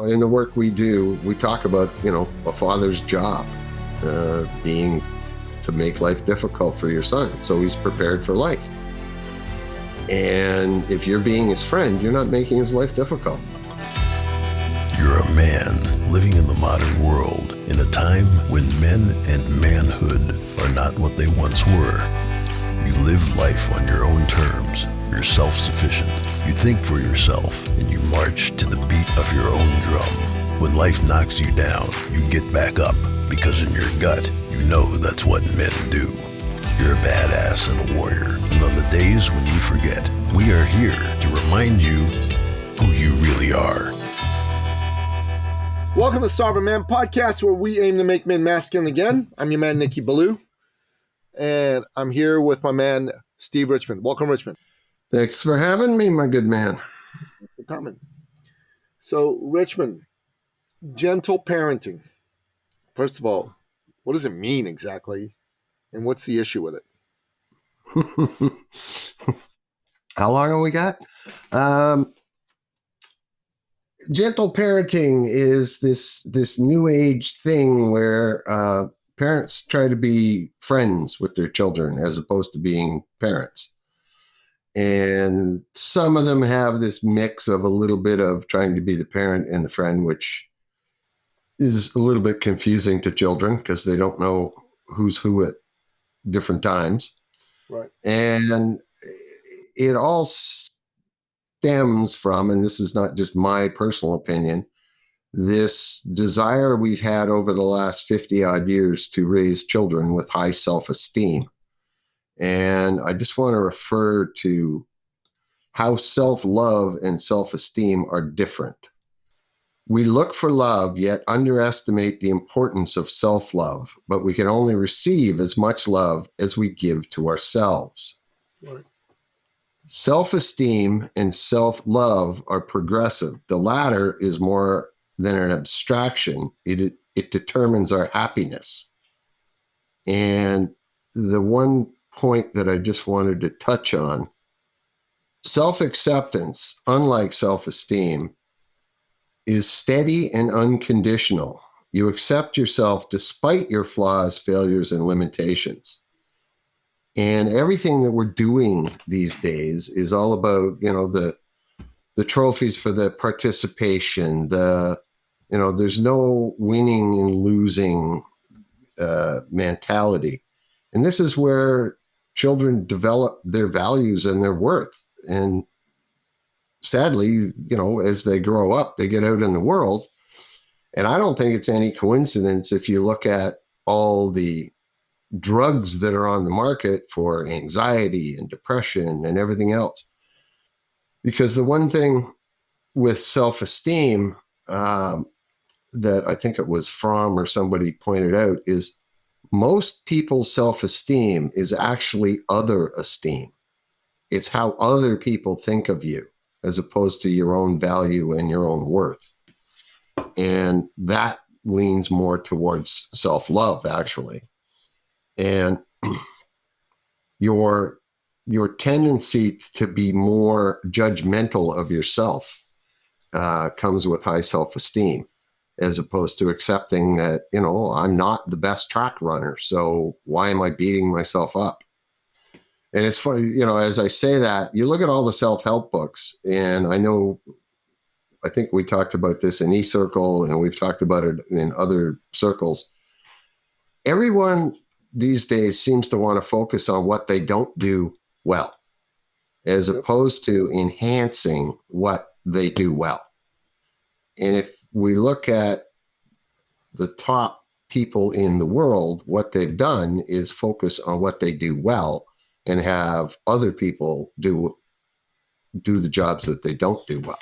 In the work we do, we talk about, a father's job being to make life difficult for your son so he's prepared for life. And if you're being his friend, you're not making his life difficult. You're a man living in the modern world in a time when men and manhood are not what they once were. You live life on your own terms. You're self-sufficient. You think for yourself and you march to the beat of your own drum. When life knocks you down, you get back up because in your gut, you know that's what men do. You're a badass and a warrior. And on the days when you forget, we are here to remind you who you really are. Welcome to Sovereign Man Podcast, where we aim to make men masculine again. I'm your man, Nicky Ballou, and I'm here with my man, Steve Richmond. Welcome, Richmond. Thanks for having me, my good man. Thanks for coming. So, Richmond, gentle parenting. First of all, what does it mean exactly, and what's the issue with it? How long have we got? Gentle parenting is this new age thing where parents try to be friends with their children as opposed to being parents. And some of them have this mix of a little bit of trying to be the parent and the friend, which is a little bit confusing to children because they don't know who's who at different times. Right. And it all stems from, and this is not just my personal opinion, this desire we've had over the last 50 odd years to raise children with high self-esteem. And I just want to refer to how self-love and self-esteem are different. We look for love, yet underestimate the importance of self-love, but we can only receive as much love as we give to ourselves. Right. Self-esteem and self-love are progressive. The latter is more than an abstraction. It determines our happiness. And the one point that I just wanted to touch on, self-acceptance, unlike self-esteem, is steady and unconditional. You accept yourself despite your flaws, failures, and limitations. And everything that we're doing these days is all about, the trophies for the participation, there's no winning and losing mentality. And this is where children develop their values and their worth. And sadly, as they grow up, they get out in the world. And I don't think it's any coincidence if you look at all the drugs that are on the market for anxiety and depression and everything else. Because the one thing with self-esteem that I think it was Fromm or somebody pointed out is most people's self-esteem is actually other esteem. It's how other people think of you as opposed to your own value and your own worth. And that leans more towards self-love, actually. And your tendency to be more judgmental of yourself comes with high self-esteem, as opposed to accepting that, I'm not the best track runner, so why am I beating myself up? And it's funny, as I say that, you look at all the self-help books, and I think we talked about this in eCircle, and we've talked about it in other circles. Everyone these days seems to want to focus on what they don't do well, as opposed to enhancing what they do well. And if we look at the top people in the world, what they've done is focus on what they do well and have other people do the jobs that they don't do well.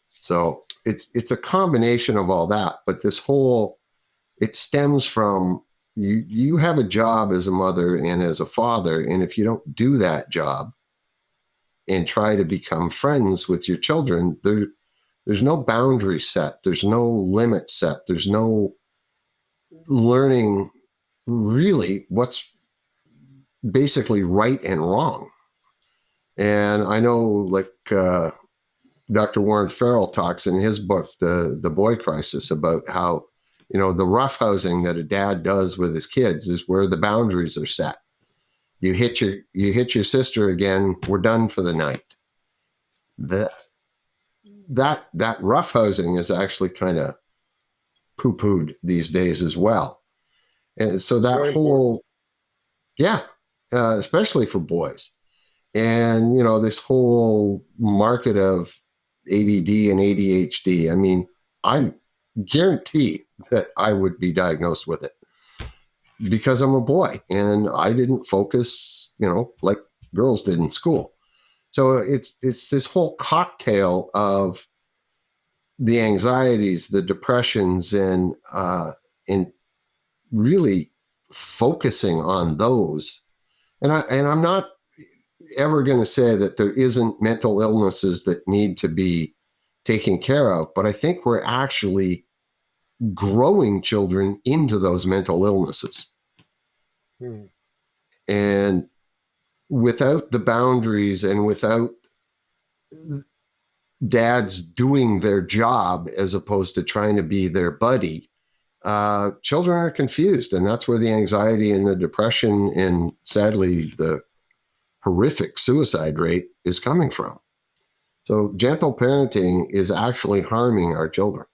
So it's a combination of all that, but it stems from you have a job as a mother and as a father, and if you don't do that job and try to become friends with your children, there's no boundary set, there's no limit set, there's no learning really what's basically right and wrong. And I know, Dr. Warren Farrell talks in his book, The Boy Crisis, about how, the roughhousing that a dad does with his kids is where the boundaries are set. You hit your sister again, we're done for the night. That roughhousing is actually kind of poo-pooed these days as well. And so that whole, especially for boys. And, this whole market of ADD and ADHD, I mean, I'm guarantee that I would be diagnosed with it because I'm a boy and I didn't focus, like girls did in school. So it's this whole cocktail of the anxieties, the depressions, and really focusing on those. And I'm not ever going to say that there isn't mental illnesses that need to be taken care of, but I think we're actually growing children into those mental illnesses. And without the boundaries and without dads doing their job as opposed to trying to be their buddy, children are confused. And that's where the anxiety and the depression and sadly the horrific suicide rate is coming from. So gentle parenting is actually harming our children.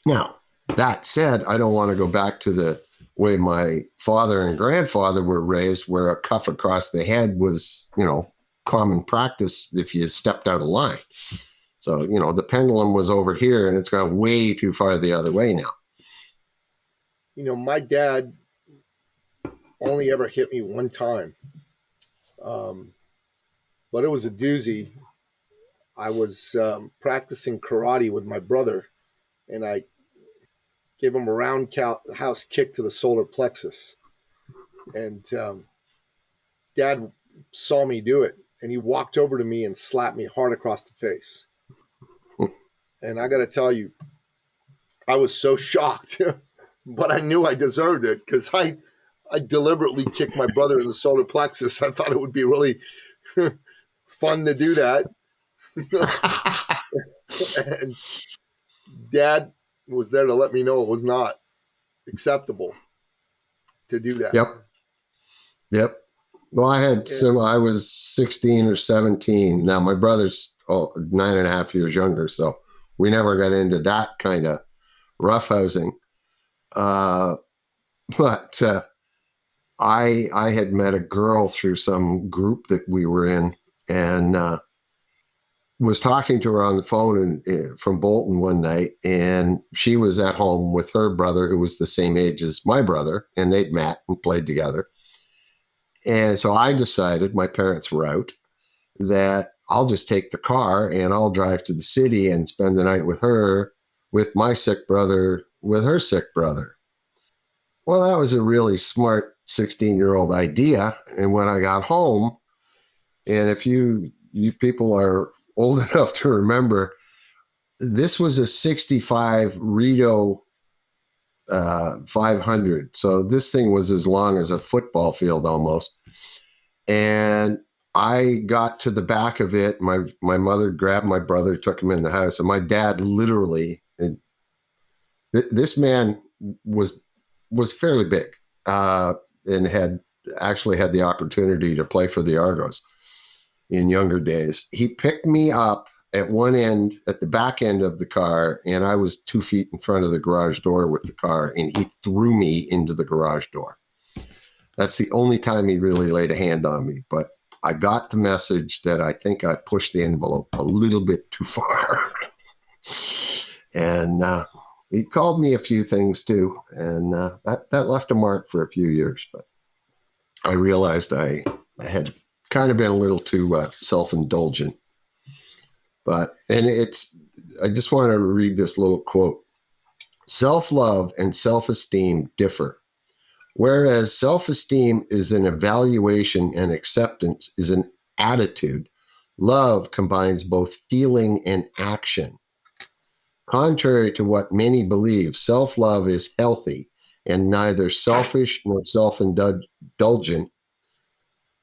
Now, that said, I don't want to go back to the way my father and grandfather were raised, where a cuff across the head was, common practice if you stepped out of line. So, the pendulum was over here and it's gone way too far the other way now. My dad only ever hit me one time. But it was a doozy. I was practicing karate with my brother, and I gave him a roundhouse kick to the solar plexus. And Dad saw me do it, and he walked over to me and slapped me hard across the face. And I got to tell you, I was so shocked, but I knew I deserved it because I deliberately kicked my brother in the solar plexus. I thought it would be really fun to do that. And Dad was there to let me know it was not acceptable to do that. Yep. Well, I was 16 or 17. Now my brother's 9.5 years younger, so we never got into that kind of roughhousing. But I had met a girl through some group that we were in, and was talking to her on the phone from Bolton one night, and she was at home with her brother, who was the same age as my brother, and they'd met and played together. And so I decided, my parents were out, that I'll just take the car and I'll drive to the city and spend the night with her, with my sick brother, with her sick brother. Well, that was a really smart 16-year-old idea. And when I got home, and if you people are old enough to remember, this was a 65 Rito 500. So this thing was as long as a football field almost. And I got to the back of it. My mother grabbed my brother, took him in the house. And my dad literally, this man was fairly big and had the opportunity to play for the Argos in younger days. He picked me up at one end, at the back end of the car, and I was 2 feet in front of the garage door with the car, and he threw me into the garage door. That's the only time he really laid a hand on me, but I got the message that I think I pushed the envelope a little bit too far. And he called me a few things too, and that left a mark for a few years, but I realized I had kind of been a little too self-indulgent. I just want to read this little quote. Self-love and self-esteem differ. Whereas self-esteem is an evaluation and acceptance is an attitude, love combines both feeling and action. Contrary to what many believe, self-love is healthy and neither selfish nor self-indulgent.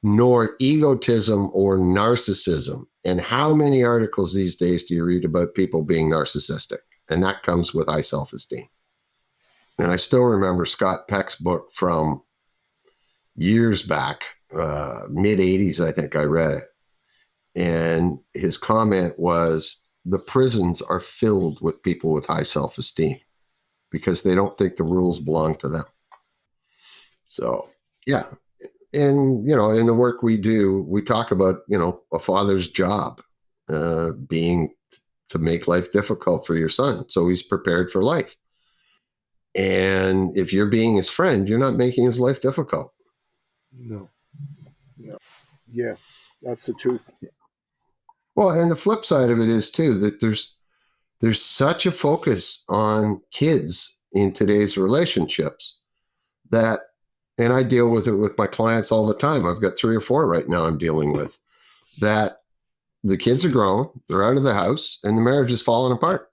nor egotism or narcissism. And how many articles these days do you read about people being narcissistic? And that comes with high self-esteem. And I still remember Scott Peck's book from years back, mid 80s, I think I read it. And his comment was, the prisons are filled with people with high self-esteem because they don't think the rules belong to them. So, yeah. And, in the work we do, we talk about, a father's job being to make life difficult for your son, so he's prepared for life. And if you're being his friend, you're not making his life difficult. No. Yeah, that's the truth. Well, and the flip side of it is too that there's such a focus on kids in today's relationships that, and I deal with it with my clients all the time. I've got 3 or 4 right now I'm dealing with, that the kids are grown, they're out of the house, and the marriage is falling apart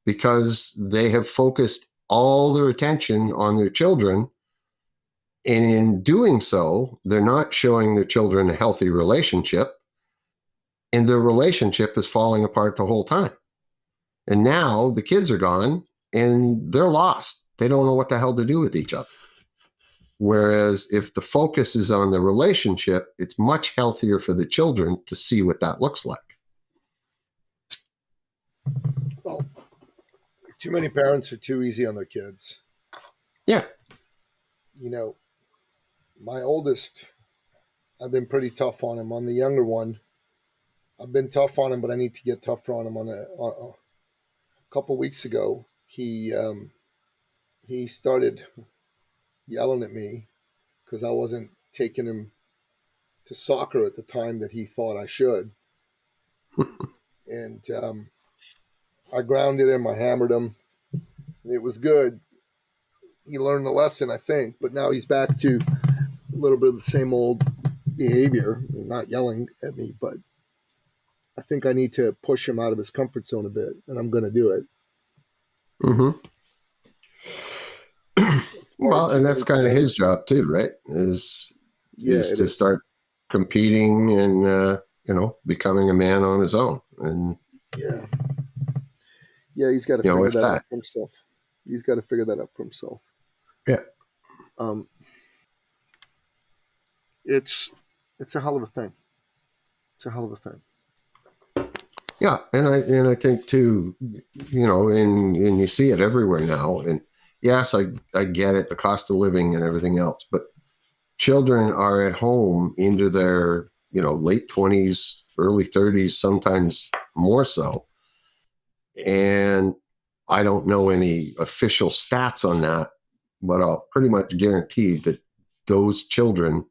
because they have focused all their attention on their children. And in doing so, they're not showing their children a healthy relationship, and their relationship is falling apart the whole time. And now the kids are gone and they're lost. They don't know what the hell to do with each other. Whereas if the focus is on the relationship, it's much healthier for the children to see what that looks like. Well, too many parents are too easy on their kids. Yeah. My oldest, I've been pretty tough on him. On the younger one, I've been tough on him, but I need to get tougher on him. A couple weeks ago, he started yelling at me because I wasn't taking him to soccer at the time that he thought I should. And I grounded him, I hammered him. It was good. He learned the lesson, I think, but now he's back to a little bit of the same old behavior, not yelling at me, but I think I need to push him out of his comfort zone a bit, and I'm going to do it. Mm-hmm. Well, and that's kind of his job too, right? Is to start competing and, becoming a man on his own. And yeah, he's got to figure that out for himself. He's got to figure that out for himself. Yeah. It's a hell of a thing. It's a hell of a thing. Yeah, and I think too, and you see it everywhere now. And yes, I get it, the cost of living and everything else, but children are at home into their, late 20s, early 30s, sometimes more so. And I don't know any official stats on that, but I'll pretty much guarantee that those children,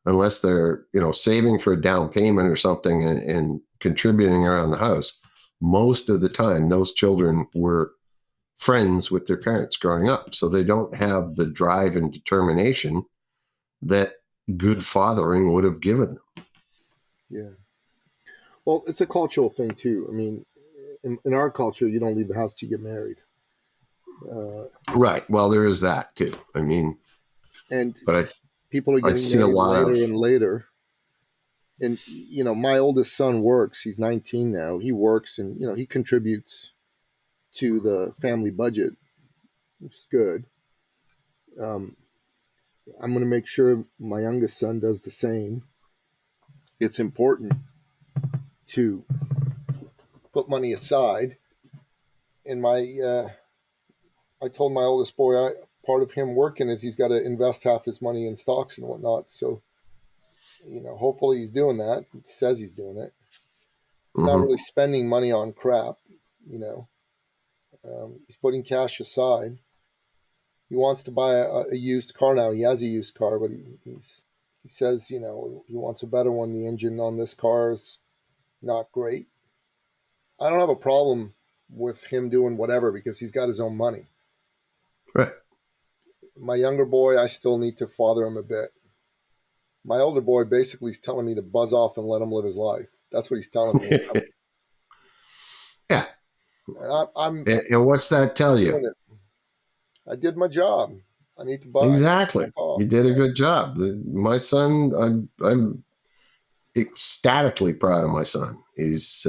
unless they're, saving for a down payment or something and contributing around the house, most of the time those children were friends with their parents growing up. So they don't have the drive and determination that good fathering would have given them. Yeah. Well, it's a cultural thing too. I mean, in our culture, you don't leave the house till you get married. Right. Well, there is that too. I mean, but people are getting married later and later. And, my oldest son works. He's 19 now. He works and, he contributes to the family budget, which is good. I'm going to make sure my youngest son does the same. It's important to put money aside. And I told my oldest boy, part of him working is he's got to invest half his money in stocks and whatnot. So, hopefully he's doing that. He says he's doing it. He's not really spending money on crap, he's putting cash aside. He wants to buy a used car now. He has a used car, but he says, he wants a better one. The engine on this car is not great. I don't have a problem with him doing whatever because he's got his own money. Right. My younger boy, I still need to father him a bit. My older boy basically is telling me to buzz off and let him live his life. That's what he's telling me. Yeah. And what's that tell you? I did my job. I need to buy. Exactly. Oh, You did a good job. My son, I'm ecstatically proud of my son. He's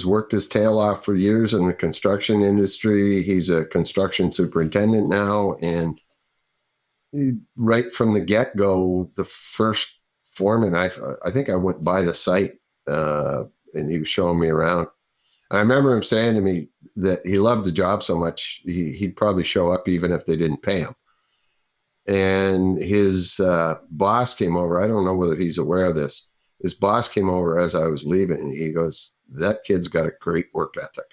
worked his tail off for years in the construction industry. He's a construction superintendent now, and right from the get-go, the first foreman, I think I went by the site, and he was showing me around. I remember him saying to me that he loved the job so much he'd probably show up even if they didn't pay him. And his boss came over. I don't know whether he's aware of this. His boss came over as I was leaving, and he goes, "That kid's got a great work ethic.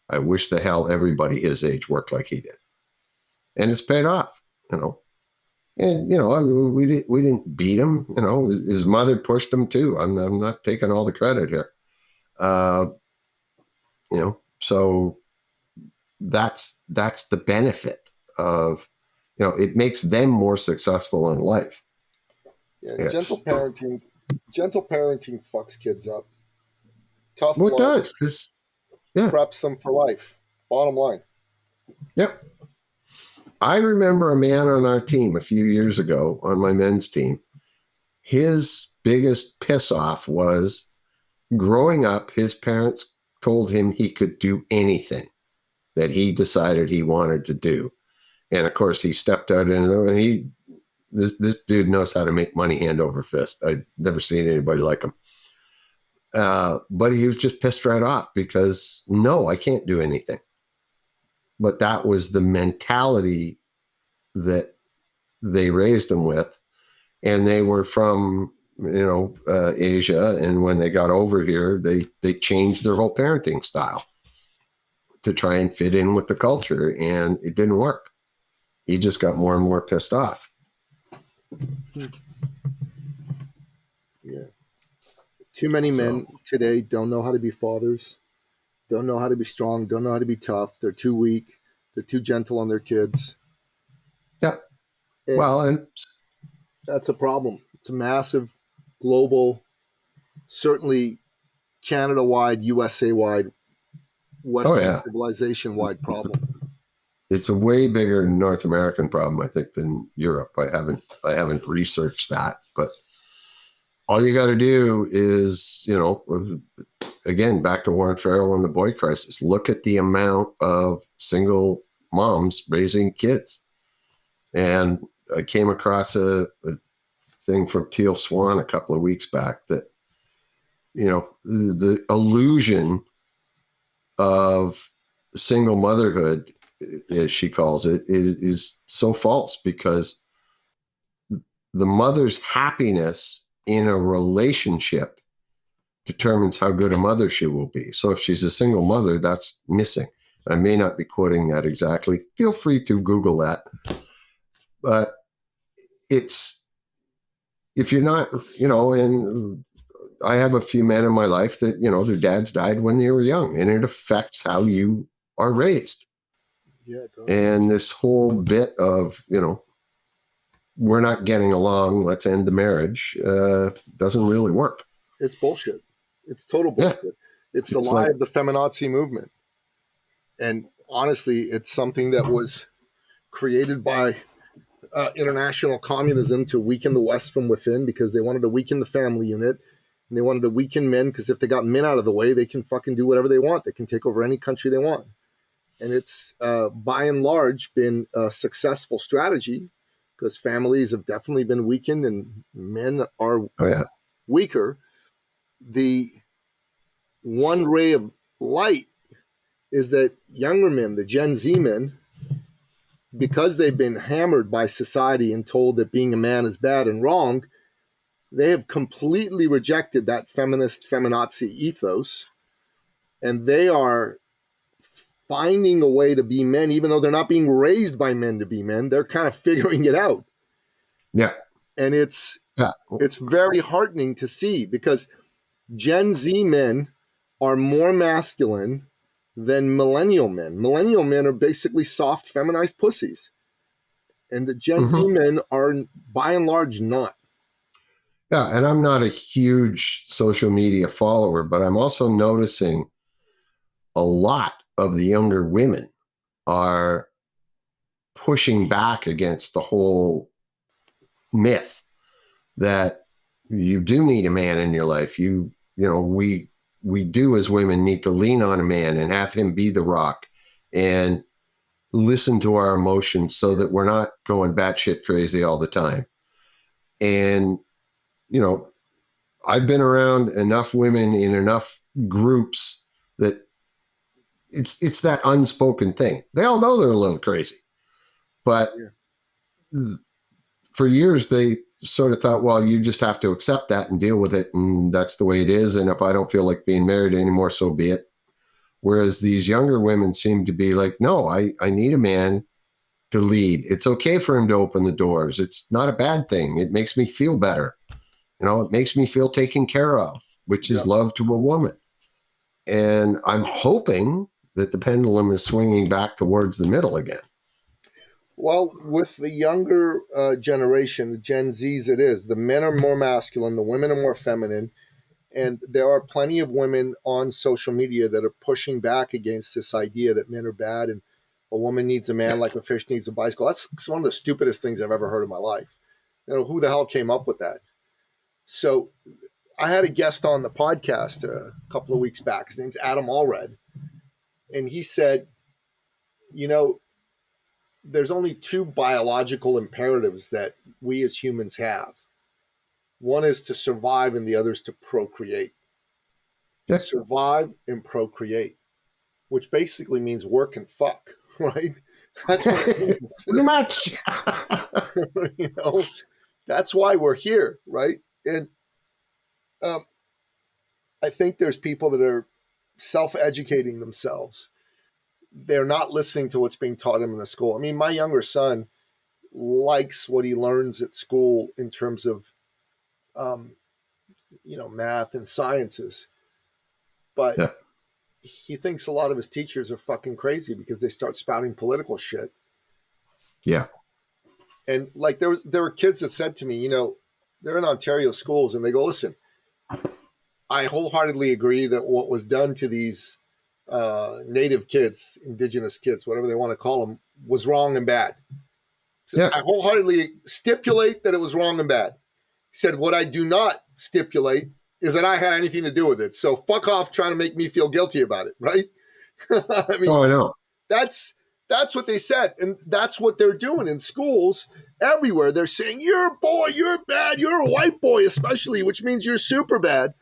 I wish the hell everybody his age worked like he did." And it's paid off, you know. And, you know, we didn't beat him. You know, his mother pushed him too. I'm not taking all the credit here. You know, so that's the benefit of, you know, it makes them more successful in life. Yeah, gentle parenting fucks kids up. Tough love does. Preps them for life. Bottom line. Yep. I remember a man on our team a few years ago, on my men's team. His biggest piss off was growing up, his parents told him he could do anything that he decided he wanted to do. And of course, he stepped out and this dude knows how to make money hand over fist. I'd never seen anybody like him. But he was just pissed right off because, no, I can't do anything. But that was the mentality that they raised him with. And they were from, you know, Asia. And when they got over here, they changed their whole parenting style to try and fit in with the culture. And it didn't work. He just got more and more pissed off. Yeah. Too many men today don't know how to be fathers, don't know how to be strong, don't know how to be tough. They're too weak. They're too gentle on their kids. Yeah. And that's a problem. It's a massive global, certainly Canada-wide, USA-wide, Western civilization-wide problem. It's a way bigger North American problem, I think, than Europe. I haven't researched that, but all you got to do is, you know, again, back to Warren Farrell and the boy crisis. Look at the amount of single moms raising kids. And I came across a thing from Teal Swan a couple of weeks back that, you know, the illusion of single motherhood, as she calls it, is so false, because the mother's happiness in a relationship determines how good a mother she will be. So if she's a single mother, that's missing. I may not be quoting that exactly. Feel free to Google that. But it's, if you're not, you know, and I have a few men in my life that, you know, their dads died when they were young, and it affects how you are raised. Yeah, and this whole bit of, you know, we're not getting along, let's end the marriage, doesn't really work. It's bullshit. It's total bullshit. Yeah. It's the lie of the feminazi movement. And honestly, it's something that was created by international communism to weaken the West from within, because they wanted to weaken the family unit, and they wanted to weaken men, because if they got men out of the way, they can fucking do whatever they want. They can take over any country they want. And it's by and large been a successful strategy, because families have definitely been weakened and men are weaker. The one ray of light is that younger men, the Gen Z men, because they've been hammered by society and told that being a man is bad and wrong, they have completely rejected that feminazi ethos, and they are finding a way to be men, even though they're not being raised by men to be men. They're kind of figuring it out. Yeah. And it's very heartening to see, because Gen Z men are more masculine than millennial men. Millennial men are basically soft, feminized pussies. And the Gen Z men are, by and large, not. Yeah, and I'm not a huge social media follower, but I'm also noticing a lot of the younger women are pushing back against the whole myth that you do need a man in your life. We do as women need to lean on a man and have him be the rock and listen to our emotions so that we're not going batshit crazy all the time. And, I've been around enough women in enough groups that it's that unspoken thing. They all know they're a little crazy, but for years they sort of thought, well, you just have to accept that and deal with it. And that's the way it is. And if I don't feel like being married anymore, so be it. Whereas these younger women seem to be like, no, I need a man to lead. It's okay for him to open the doors. It's not a bad thing. It makes me feel better. It makes me feel taken care of, which is love to a woman. And I'm hoping that the pendulum is swinging back towards the middle again. Well, with the younger generation, the Gen Zs, it is. The men are more masculine, the women are more feminine. And there are plenty of women on social media that are pushing back against this idea that men are bad and a woman needs a man like a fish needs a bicycle. That's one of the stupidest things I've ever heard in my life. Who the hell came up with that? So I had a guest on the podcast a couple of weeks back. His name's Adam Allred. And he said, there's only two biological imperatives that we as humans have. One is to survive and the other is to procreate. Yeah. Survive and procreate, which basically means work and fuck, right? That's what it means. Pretty much. That's why we're here, right? And I think there's people that are self-educating themselves. They're not listening to what's being taught him in the school. I mean, my younger son likes what he learns at school in terms of, math and sciences. But he thinks a lot of his teachers are fucking crazy because they start spouting political shit. Yeah. And like there were kids that said to me, they're in Ontario schools and they go, listen, I wholeheartedly agree that what was done to these native kids, indigenous kids, whatever they want to call them, was wrong and bad. So I wholeheartedly stipulate that it was wrong and bad. He said, what I do not stipulate is that I had anything to do with it. So fuck off trying to make me feel guilty about it, right? I mean, I know. That's what they said. And that's what they're doing in schools everywhere. They're saying, you're a boy, you're bad, you're a white boy especially, which means you're super bad.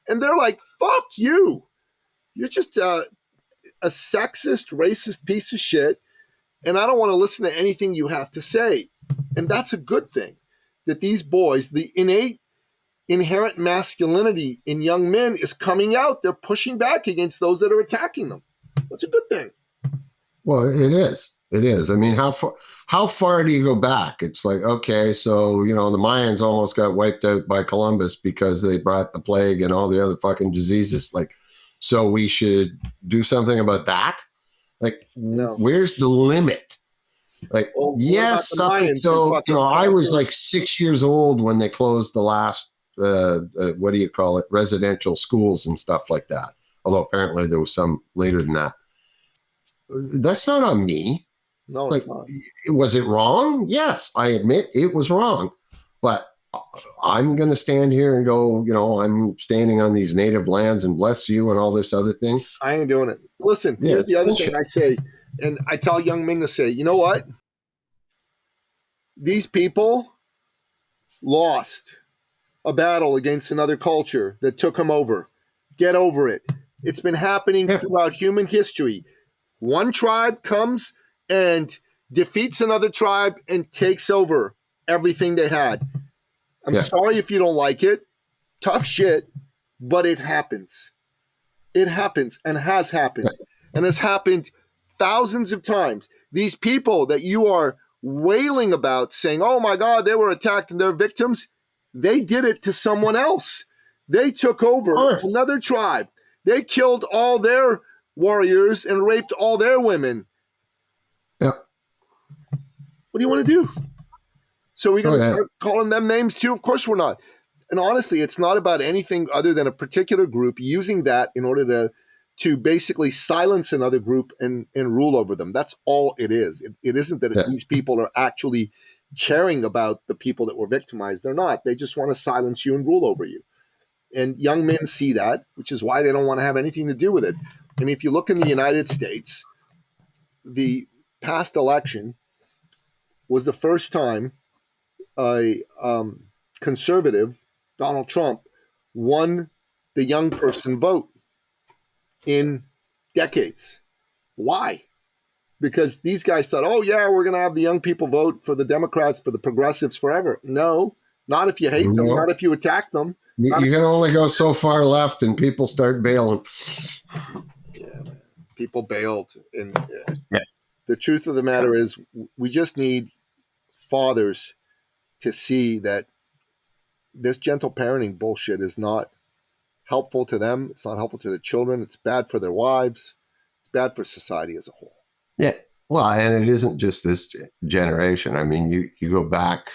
And they're like, fuck you. You're just a sexist, racist piece of shit. And I don't want to listen to anything you have to say. And that's a good thing. That these boys, the innate, inherent masculinity in young men is coming out. They're pushing back against those that are attacking them. That's a good thing. Well, it is. It is. I mean, how far do you go back? It's like, okay, so, the Mayans almost got wiped out by Columbus because they brought the plague and all the other fucking diseases. Like, so we should do something about that? Like, no. Where's the limit? Like, yes, so, I was like 6 years old when they closed the last, what do you call it, residential schools and stuff like that. Although apparently there was some later than that. That's not on me. No, it's not. Was it wrong? Yes, I admit it was wrong. But I'm going to stand here and go, I'm standing on these native lands and bless you and all this other thing. I ain't doing it. Listen, here's the other thing I say, and I tell young men to say, you know what? These people lost a battle against another culture that took them over. Get over it. It's been happening throughout human history. One tribe comes and defeats another tribe and takes over everything they had. I'm sorry if you don't like it. Tough shit, but it happens. It happens and has happened and has happened thousands of times. These people that you are wailing about saying, oh my God, they were attacked and they're victims. They did it to someone else. They took over another tribe. They killed all their warriors and raped all their women. Yeah. What do you want to do? So we're going to start calling them names too? Of course we're not. And honestly, it's not about anything other than a particular group using that in order to basically silence another group and rule over them. That's all it is. It isn't that these people are actually caring about the people that were victimized. They're not. They just want to silence you and rule over you. And young men see that, which is why they don't want to have anything to do with it. And if you look in the United States, the past election was the first time a conservative, Donald Trump, won the young person vote in decades. Why? Because these guys thought, oh, yeah, we're going to have the young people vote for the Democrats, for the progressives forever. No, not if you hate them, not if you attack them. You can only go so far left and people start bailing. Yeah, man. People bailed. And the truth of the matter is we just need fathers to see that this gentle parenting bullshit is not helpful to them. It's not helpful to their children. It's bad for their wives. It's bad for society as a whole. Yeah. Well, and it isn't just this generation. I mean, you go back,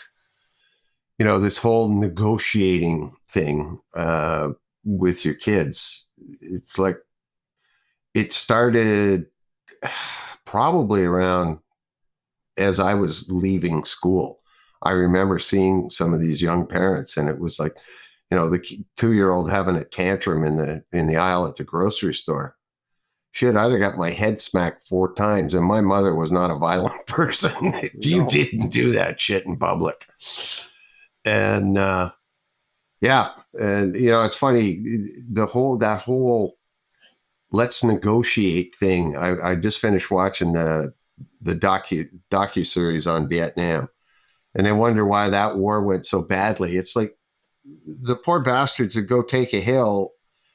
this whole negotiating thing with your kids. It's like it started probably around as I was leaving school. I remember seeing some of these young parents, and it was like, the 2-year-old having a tantrum in the aisle at the grocery store. Shit, I'd have got my head smacked 4 times, and my mother was not a violent person. You didn't do that shit in public. And it's funny, that whole let's negotiate thing. I just finished watching the docu-series on Vietnam, and I wonder why that war went so badly. It's like the poor bastards would go take a hill,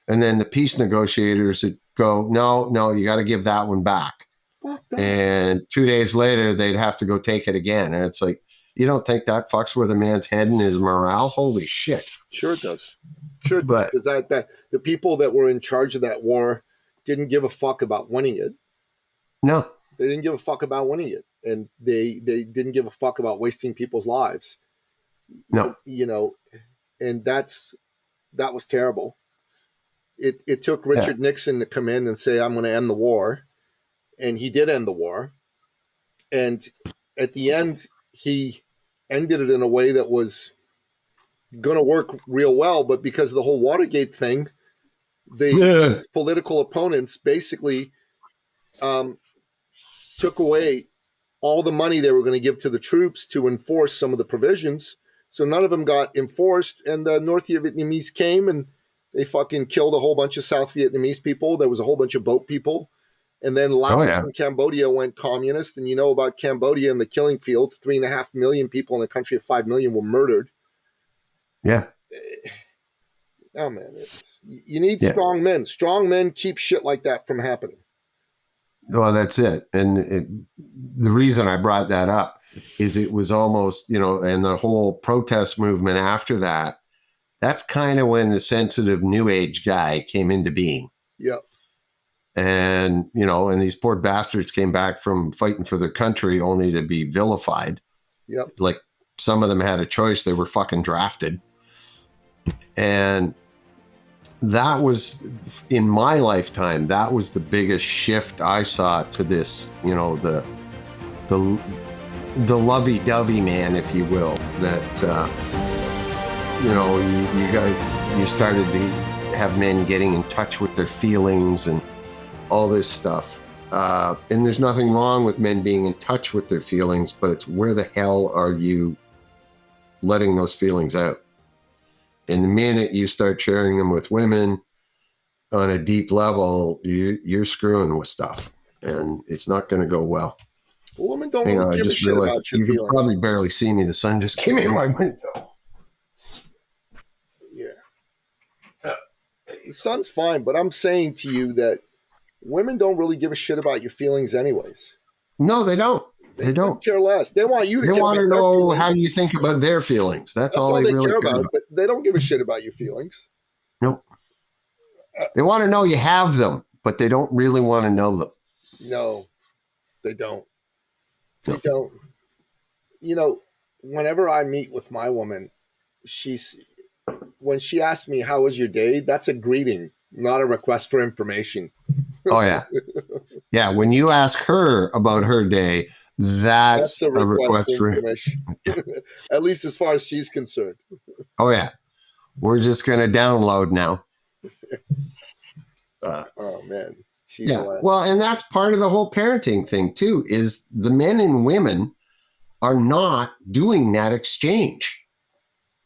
and then the peace negotiators would go, no, you got to give that one back. And 2 days later, they'd have to go take it again. And it's like, you don't think that fucks with a man's head and his morale? Holy shit. Sure it does. Sure it does. Because that the people that were in charge of that war didn't give a fuck about winning it. No. They didn't give a fuck about winning it. And they didn't give a fuck about wasting people's lives. No. And that was terrible. It took Richard Nixon to come in and say, I'm going to end the war. And he did end the war. And at the end, he ended it in a way that was going to work real well. But because of the whole Watergate thing, his political opponents basically took away all the money they were going to give to the troops to enforce some of the provisions. So none of them got enforced. And the North Vietnamese came and they fucking killed a whole bunch of South Vietnamese people. There was a whole bunch of boat people. And then Laos and Cambodia went communist. And you know about Cambodia and the killing fields. 3.5 million people in a country of 5 million were murdered. Yeah. Oh, man. You need strong men. Strong men keep shit like that from happening. Well, that's it. And the reason I brought that up is it was almost, and the whole protest movement after that, that's kind of when the sensitive new age guy came into being. Yep. And, and these poor bastards came back from fighting for their country only to be vilified. Yep. Like some of them had a choice. They were fucking drafted. And that was, in my lifetime, that was the biggest shift I saw to this, the lovey-dovey man, if you will, that, you started to have men getting in touch with their feelings and all this stuff. And there's nothing wrong with men being in touch with their feelings, but it's where the hell are you letting those feelings out? And the minute you start sharing them with women on a deep level, you're screwing with stuff, and it's not going to go well. Women don't really give a shit about your feelings. You can probably barely see me. The sun just came in my window. Yeah. The sun's fine, but I'm saying to you that women don't really give a shit about your feelings anyways. No, they don't. They don't care less. They want you to. They want to know how you think about their feelings. That's all they really care about. But they don't give a shit about your feelings. Nope. They want to know you have them, but they don't really want to know them. No, they don't. They don't. Whenever I meet with my woman, when she asks me, how was your day? That's a greeting. Not a request for information. Oh yeah. Yeah. When you ask her about her day, That's that's a a request request for for, information. At least as far as she's concerned. oh yeah. We're just going to download now. Oh man, she's Yeah. hilarious. Well, and that's part of the whole parenting thing too, is the men and women are not doing that exchange.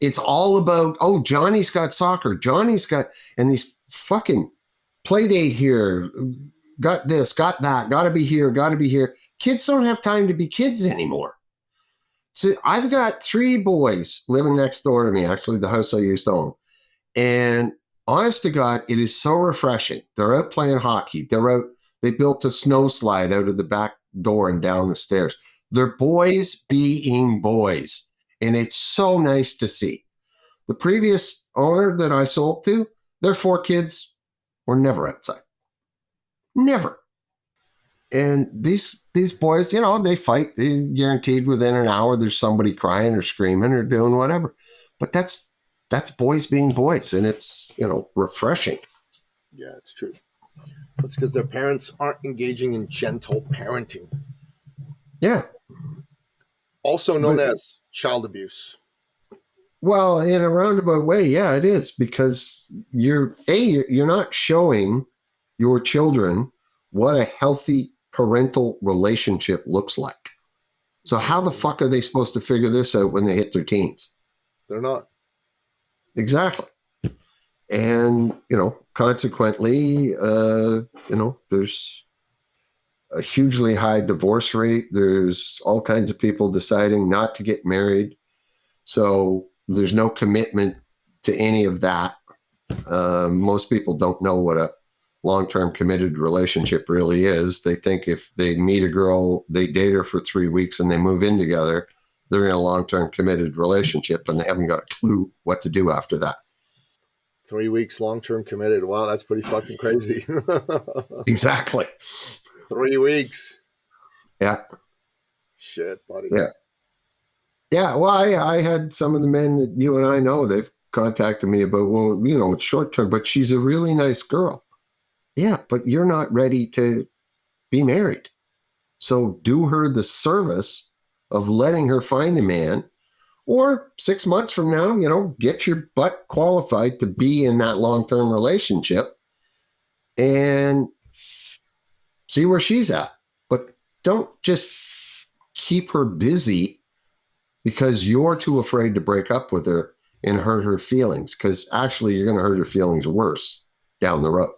It's all about, oh, Johnny's got soccer. Johnny's got, and these fucking play date here, got this, got that, got to be here, got to be here. Kids don't have time to be kids anymore. So I've got 3 boys living next door to me, actually, the house I used to own. And honest to God, it is so refreshing. They're out playing hockey. They built a snow slide out of the back door and down the stairs. They're boys being boys. And it's so nice to see. The previous owner that I sold to, their 4 kids were never outside. Never. And these boys, they fight. They're guaranteed within an hour there's somebody crying or screaming or doing whatever. But that's boys being boys, and it's, refreshing. Yeah, it's true. That's because their parents aren't engaging in gentle parenting. Yeah. Also known as child abuse. Well, in a roundabout way, yeah, it is, because you're not showing your children what a healthy parental relationship looks like. So how the fuck are they supposed to figure this out when they hit their teens? They're not. Exactly. And, consequently, there's a hugely high divorce rate. There's all kinds of people deciding not to get married. So there's no commitment to any of that. Most people don't know what a long-term committed relationship really is. They think if they meet a girl, they date her for 3 weeks and they move in together, they're in a long-term committed relationship, and they haven't got a clue what to do after that. 3 weeks long-term committed. Wow, that's pretty fucking crazy. Exactly. 3 weeks. Yeah. Shit, buddy. Yeah. Yeah. Well, I had some of the men that you and I know, they've contacted me about, well, it's short term, but she's a really nice girl. Yeah, but you're not ready to be married. So do her the service of letting her find a man, or 6 months from now, get your butt qualified to be in that long-term relationship and see where she's at. But don't just keep her busy because you're too afraid to break up with her and hurt her feelings, because actually you're going to hurt her feelings worse down the road,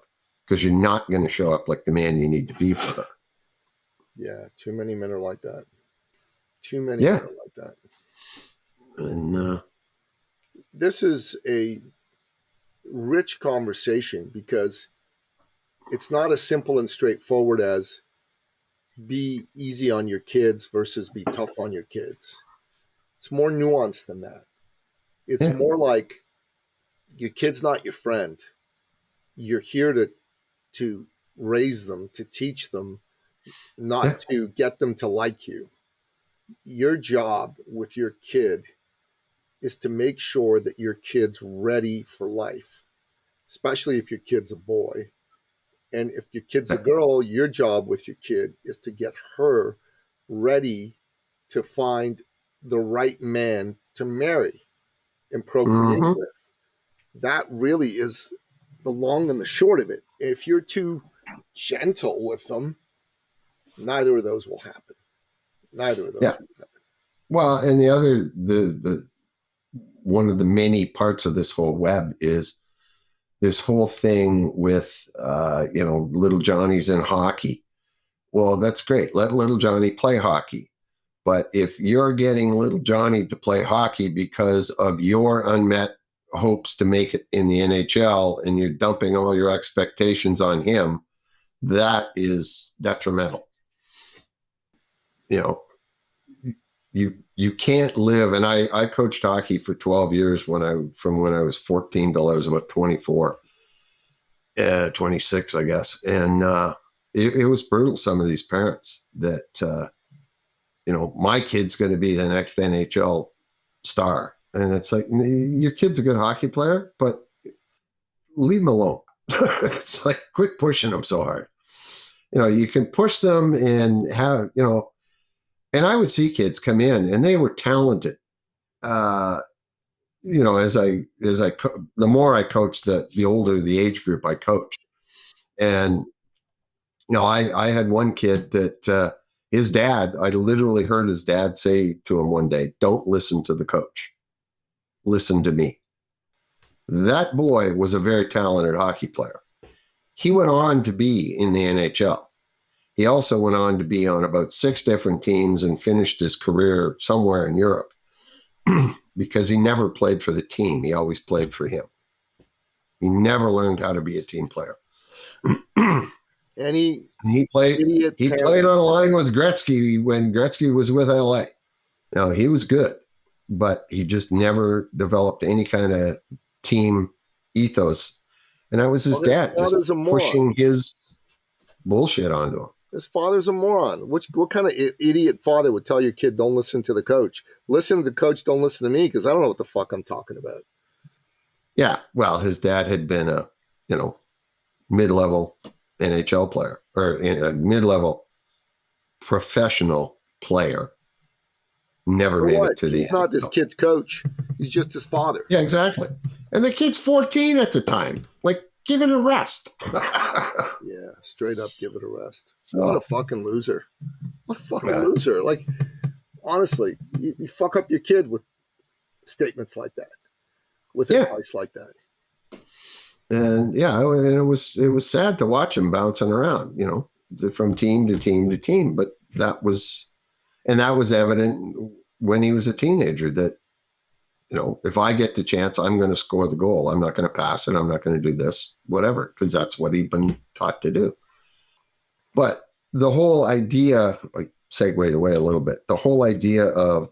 because you're not going to show up like the man you need to be for her. Yeah, too many men are like that. Too many men are like that. And this is a rich conversation, because it's not as simple and straightforward as be easy on your kids versus be tough on your kids. It's more nuanced than that. It's more like your kid's not your friend. You're here to raise them, to teach them, not to get them to like you. Your job with your kid is to make sure that your kid's ready for life, especially if your kid's a boy. And if your kid's a girl, your job with your kid is to get her ready to find the right man to marry and procreate with. That really is the long and the short of it. If you're too gentle with them, neither of those will happen. Neither of those will happen. Well, and the other, the one of the many parts of this whole web is this whole thing with, little Johnny's in hockey. Well, that's great. Let little Johnny play hockey. But if you're getting little Johnny to play hockey because of your unmet hopes to make it in the NHL, and you're dumping all your expectations on him, that is detrimental. You can't live. And I coached hockey for 12 years from when I was 14 till I was about 24, 26, I guess. And it was brutal. Some of these parents that, my kid's going to be the next NHL star. And it's like, your kid's a good hockey player, but leave him alone. It's like, quit pushing them so hard. You can push them and have, and I would see kids come in and they were talented. The more I coached, the older the age group I coached. And, I had one kid that his dad, I literally heard his dad say to him one day, don't listen to the coach. Listen to me. That boy was a very talented hockey player. He went on to be in the NHL. He also went on to be on about 6 different teams and finished his career somewhere in Europe because he never played for the team. He always played for him. He never learned how to be a team player. And he played on a line with Gretzky when Gretzky was with LA. Now, he was good, but he just never developed any kind of team ethos. And that was his dad just pushing his bullshit onto him. His father's a moron. What kind of idiot father would tell your kid, don't listen to the coach? Listen to the coach, don't listen to me, because I don't know what the fuck I'm talking about. Yeah, well, his dad had been a, mid-level NHL player or a mid-level professional player. Never made it to the He's not this kid's coach. He's just his father. Yeah, exactly. And the kid's 14 at the time. Like, give it a rest. Yeah, straight up give it a rest. So, what a fucking loser. What a fucking loser. Like, honestly, you fuck up your kid with statements like that, with advice like that. And it was sad to watch him bouncing around, from team to team to team. But that was evident when he was a teenager that, if I get the chance, I'm going to score the goal. I'm not going to pass it. I'm not going to do this, whatever, because that's what he'd been taught to do. But the whole idea, like, segued away a little bit, the whole idea of,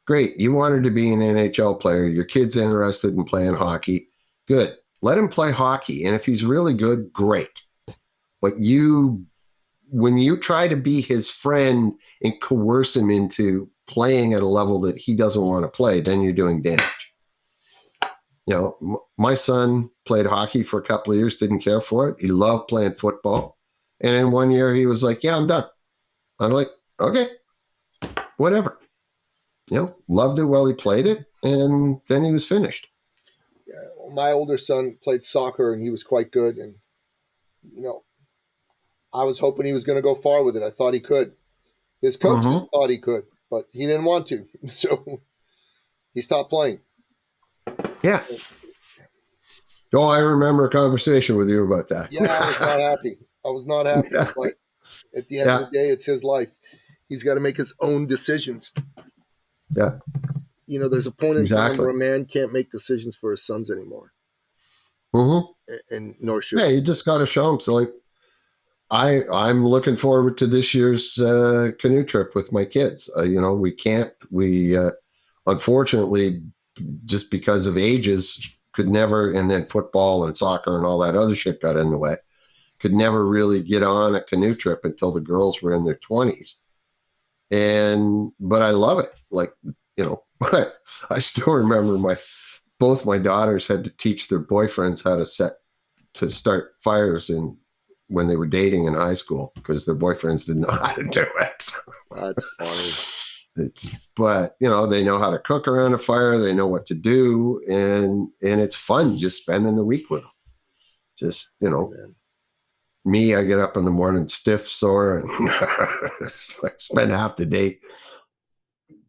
great, you wanted to be an NHL player. Your kid's interested in playing hockey. Good. Let him play hockey. And if he's really good, great. But when you try to be his friend and coerce him into playing at a level that he doesn't want to play, then you're doing damage. My son played hockey for a couple of years, didn't care for it. He loved playing football. And in one year he was like, yeah, I'm done. I'm like, okay, whatever. Loved it while he played it. And then he was finished. Yeah, my older son played soccer and he was quite good. And, I was hoping he was going to go far with it. I thought he could. His coaches thought he could, but he didn't want to. So he stopped playing. Yeah. Oh, I remember a conversation with you about that. Yeah, I was not happy. Yeah. But at the end of the day, it's his life. He's got to make his own decisions. Yeah. There's a point in time where a man can't make decisions for his sons anymore. And nor should. Yeah, you just got to show him. So, like, I'm looking forward to this year's canoe trip with my kids. We unfortunately, just because of ages, could never, and then football and soccer and all that other shit got in the way, could never really get on a canoe trip until the girls were in their 20s. But I love it. Like, I still remember both my daughters had to teach their boyfriends how to start fires when they were dating in high school because their boyfriends didn't know how to do it. That's funny. But they know how to cook around a fire. They know what to do. And it's fun just spending the week with them. Just, me, I get up in the morning stiff, sore, and spend half the day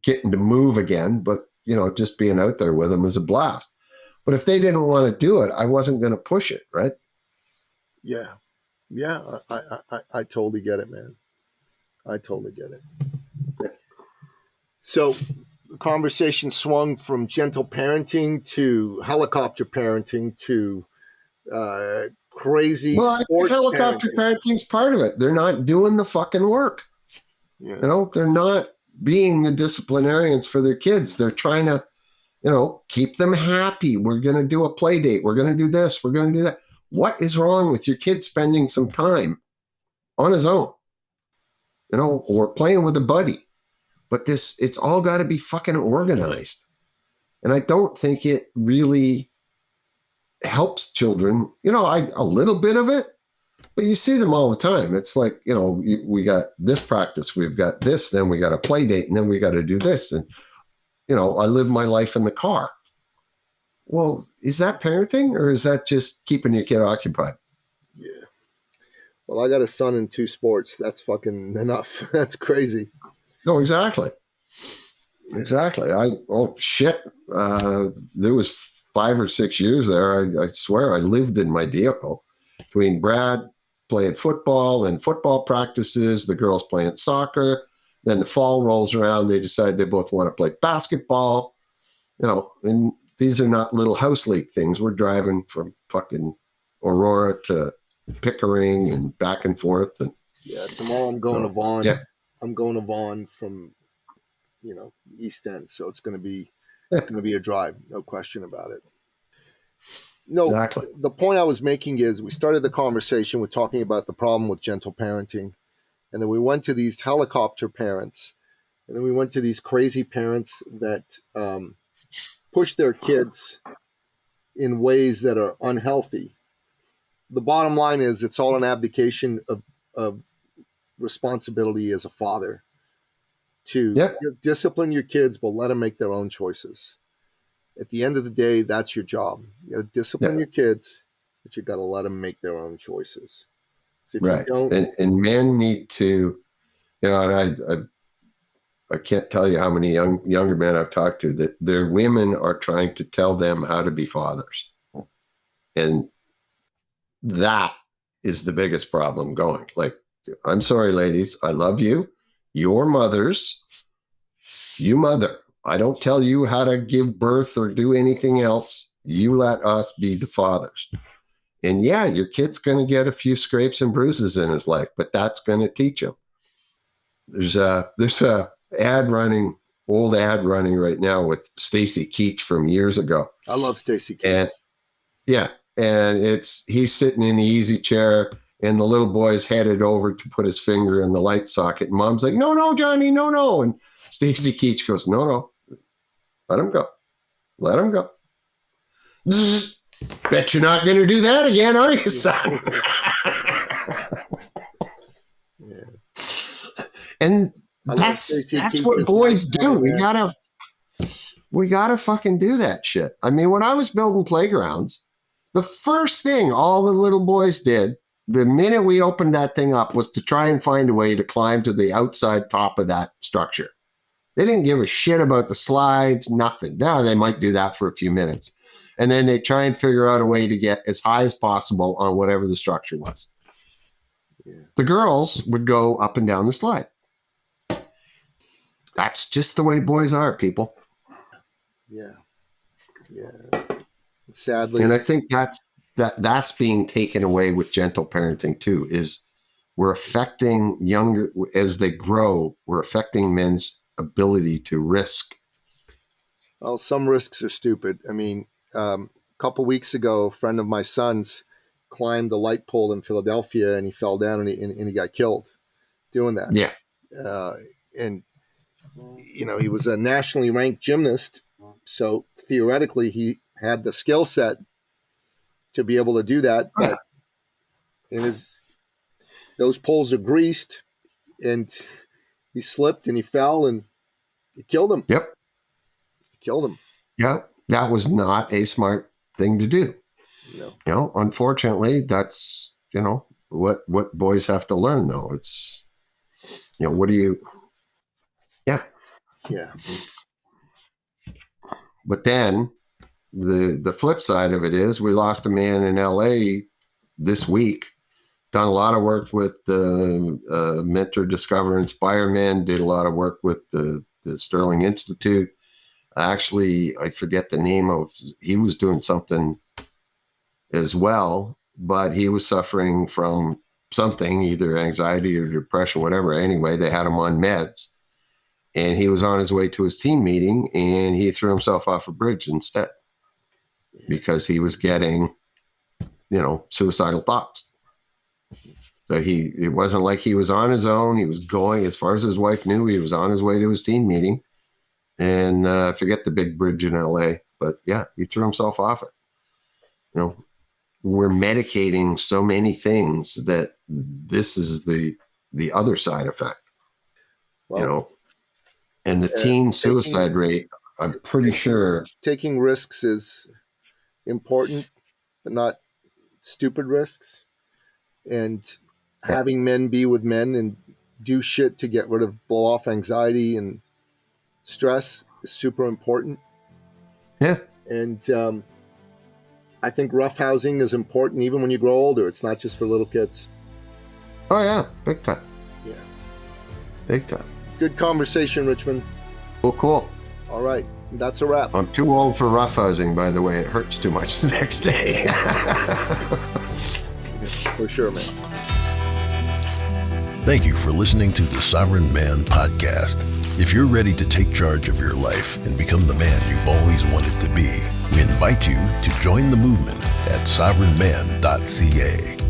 getting to move again. But, just being out there with them is a blast. But if they didn't want to do it, I wasn't going to push it, right? Yeah. Yeah, I totally get it, man. I totally get it. So the conversation swung from gentle parenting to helicopter parenting to crazy. Well, I think helicopter parenting is part of it. They're not doing the fucking work. Yeah. They're not being the disciplinarians for their kids. They're trying to, keep them happy. We're going to do a play date. We're going to do this. We're going to do that. What is wrong with your kid spending some time on his own, or playing with a buddy? But it's all got to be fucking organized. And I don't think it really helps children. A little bit of it, but you see them all the time. It's like, we got this practice, we've got this, then we got a play date, and then we got to do this. And, I live my life in the car. Well, is that parenting, or is that just keeping your kid occupied? Yeah. Well, I got a son in 2 sports. That's fucking enough. That's crazy. No, exactly. Exactly. Shit. There was 5 or 6 years there. I swear I lived in my vehicle between Brad playing football and football practices, the girls playing soccer. Then the fall rolls around. They decide they both want to play basketball, and these are not little house league things. We're driving from fucking Aurora to Pickering and back and forth. And yeah, tomorrow I'm going to Vaughan. Yeah. I'm going to Vaughan from, East End. So it's going to be a drive. No question about it. No, exactly. The point I was making is we started the conversation with talking about the problem with gentle parenting. And then we went to these helicopter parents. And then we went to these crazy parents that push their kids in ways that are unhealthy. The bottom line is it's all an abdication of responsibility as a father to discipline your kids, but let them make their own choices. At the end of the day, that's your job. You got to discipline your kids, but you got to let them make their own choices. So if you don't, and men need to, and I can't tell you how many younger men I've talked to that their women are trying to tell them how to be fathers. And that is the biggest problem going. Like, I'm sorry, ladies, I love you. Your mothers, you mother. I don't tell you how to give birth or do anything else. You let us be the fathers. And yeah, your kid's going to get a few scrapes and bruises in his life, but that's going to teach him. There's a old ad running right now with Stacy Keach from years ago. I love Stacy Keach. And he's sitting in the easy chair and the little boy's headed over to put his finger in the light socket. And mom's like, no, Johnny, no. And Stacy Keach goes, no, let him go. Let him go. Bet you're not going to do that again, are you, son? And that's what boys do. We gotta fucking do that shit. I mean, when I was building playgrounds, the first thing all the little boys did the minute we opened that thing up was to try and find a way to climb to the outside top of that structure. They didn't give a shit about the slides, nothing. Now they might do that for a few minutes. And then they try and figure out a way to get as high as possible on whatever the structure was. Yeah. The girls would go up and down the slide. That's just the way boys are, people. Yeah. Sadly. And I think that's being taken away with gentle parenting too, is we're affecting as they grow, we're affecting men's ability to risk. Well, some risks are stupid. I mean, a couple weeks ago, a friend of my son's climbed a light pole in Philadelphia and he fell down and he got killed doing that. Yeah. And he was a nationally ranked gymnast. So theoretically, he had the skill set to be able to do that. But those poles are greased and he slipped and he fell and it killed him. Yep. It killed him. Yeah. That was not a smart thing to do. No. Unfortunately, that's, what boys have to learn though. It's, what do you, yeah. Yeah. But then the flip side of it is we lost a man in LA this week, done a lot of work with the Mentor, Discover, Inspire Men, did a lot of work with the Sterling Institute. Actually, I forget the name of, he was doing something as well, but he was suffering from something, either anxiety or depression, whatever. Anyway, they had him on meds. And he was on his way to his team meeting and he threw himself off a bridge instead because he was getting, suicidal thoughts. So it wasn't like he was on his own. He was going, as far as his wife knew, he was on his way to his team meeting. And I forget the big bridge in LA, but yeah, he threw himself off it. You know, we're medicating so many things that this is the other side effect. Well, you know, and the teen suicide rate, I'm pretty sure. Taking risks is important, but not stupid risks. And having men be with men and do shit to get rid of, blow off anxiety and stress is super important. Yeah. And I think roughhousing is important even when you grow older. It's not just for little kids. Oh, yeah. Big time. Yeah. Big time. Good conversation, Richmond. Well, cool. All right. That's a wrap. I'm too old for roughhousing, by the way. It hurts too much the next day. For sure, man. Thank you for listening to the Sovereign Man Podcast. If you're ready to take charge of your life and become the man you've always wanted to be, we invite you to join the movement at sovereignman.ca.